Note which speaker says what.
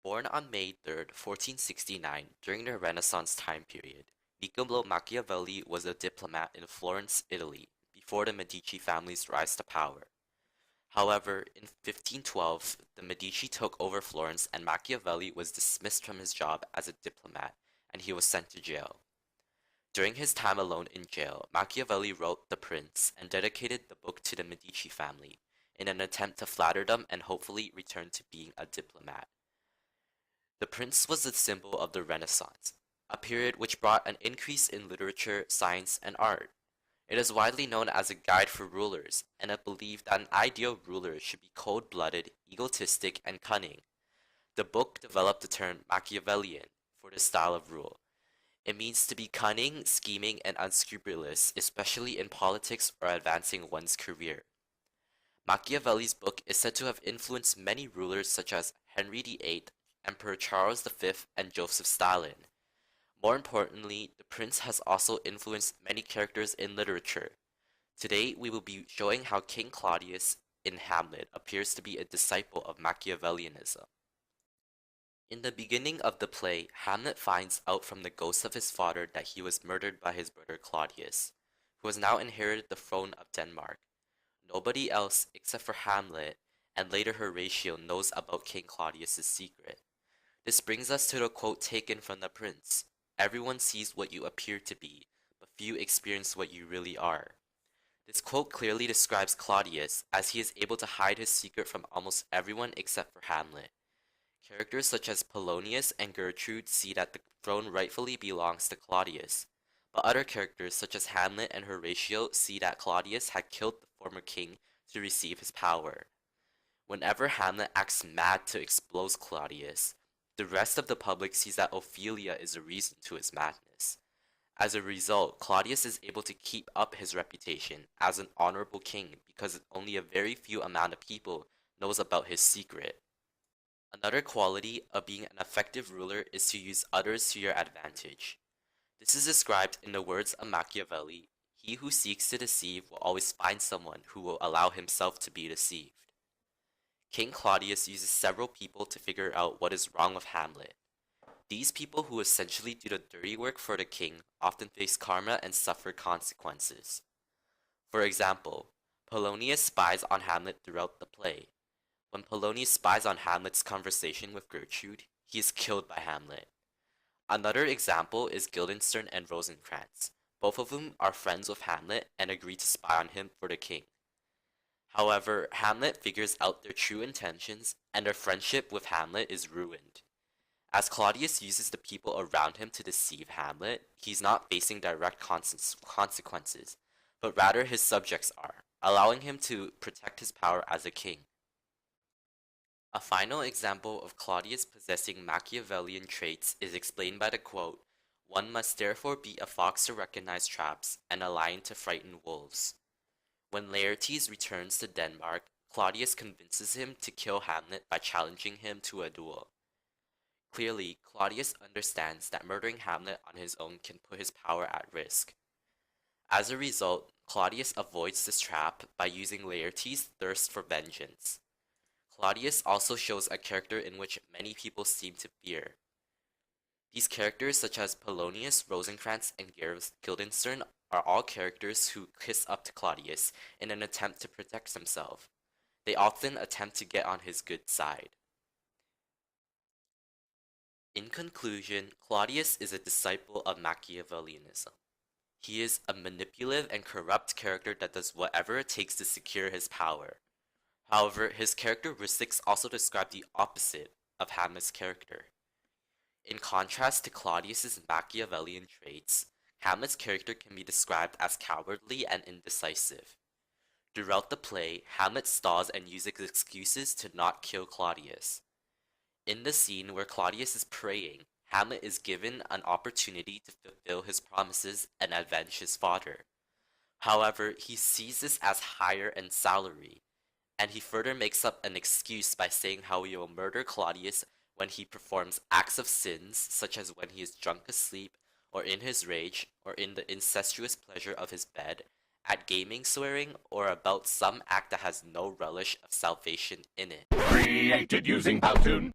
Speaker 1: Born on May 3rd, 1469, during the Renaissance time period, Niccolo Machiavelli was a diplomat in Florence, Italy, before the Medici family's rise to power. However, in 1512, the Medici took over Florence and Machiavelli was dismissed from his job as a diplomat, and he was sent to jail. During his time alone in jail, Machiavelli wrote The Prince and dedicated the book to the Medici family, in an attempt to flatter them and hopefully return to being a diplomat. The Prince was the symbol of the Renaissance, a period which brought an increase in literature, science, and art. It is widely known as a guide for rulers, and it believed that an ideal ruler should be cold-blooded, egotistic, and cunning. The book developed the term Machiavellian for this style of rule. It means to be cunning, scheming, and unscrupulous, especially in politics or advancing one's career. Machiavelli's book is said to have influenced many rulers such as Henry VIII, Emperor Charles V, and Joseph Stalin. More importantly, the Prince has also influenced many characters in literature. Today, we will be showing how King Claudius in Hamlet appears to be a disciple of Machiavellianism. In the beginning of the play, Hamlet finds out from the ghost of his father that he was murdered by his brother Claudius, who has now inherited the throne of Denmark. Nobody else, except for Hamlet, and later Horatio, knows about King Claudius's secret. This brings us to the quote taken from The Prince: "Everyone sees what you appear to be, but few experience what you really are." This quote clearly describes Claudius, as he is able to hide his secret from almost everyone except for Hamlet. Characters such as Polonius and Gertrude see that the throne rightfully belongs to Claudius, but other characters such as Hamlet and Horatio see that Claudius had killed the former king to receive his power. Whenever Hamlet acts mad to expose Claudius, the rest of the public sees that Ophelia is the reason to his madness. As a result, Claudius is able to keep up his reputation as an honorable king because only a very few amount of people knows about his secret. Another quality of being an effective ruler is to use others to your advantage. This is described in the words of Machiavelli: "He who seeks to deceive will always find someone who will allow himself to be deceived." King Claudius uses several people to figure out what is wrong with Hamlet. These people, who essentially do the dirty work for the king, often face karma and suffer consequences. For example, Polonius spies on Hamlet throughout the play. When Polonius spies on Hamlet's conversation with Gertrude, he is killed by Hamlet. Another example is Guildenstern and Rosencrantz, both of whom are friends with Hamlet and agree to spy on him for the king. However, Hamlet figures out their true intentions, and their friendship with Hamlet is ruined. As Claudius uses the people around him to deceive Hamlet, he's not facing direct consequences, but rather his subjects are, allowing him to protect his power as a king. A final example of Claudius possessing Machiavellian traits is explained by the quote, "One must therefore be a fox to recognize traps, and a lion to frighten wolves." When Laertes returns to Denmark, Claudius convinces him to kill Hamlet by challenging him to a duel. Clearly, Claudius understands that murdering Hamlet on his own can put his power at risk. As a result, Claudius avoids this trap by using Laertes' thirst for vengeance. Claudius also shows a character in which many people seem to fear. These characters, such as Polonius, Rosencrantz, and Guildenstern, are all characters who kiss up to Claudius in an attempt to protect himself. They often attempt to get on his good side. In conclusion, Claudius is a disciple of Machiavellianism. He is a manipulative and corrupt character that does whatever it takes to secure his power. However, his characteristics also describe the opposite of Hamlet's character. In contrast to Claudius's Machiavellian traits, Hamlet's character can be described as cowardly and indecisive. Throughout the play, Hamlet stalls and uses excuses to not kill Claudius. In the scene where Claudius is praying, Hamlet is given an opportunity to fulfill his promises and avenge his father. However, he sees this as hire and salary, and he further makes up an excuse by saying how he will murder Claudius when he performs acts of sins, such as when he is drunk asleep, or in his rage, or in the incestuous pleasure of his bed, at gaming, swearing, or about some act that has no relish of salvation in it.
Speaker 2: Created using Powtoon.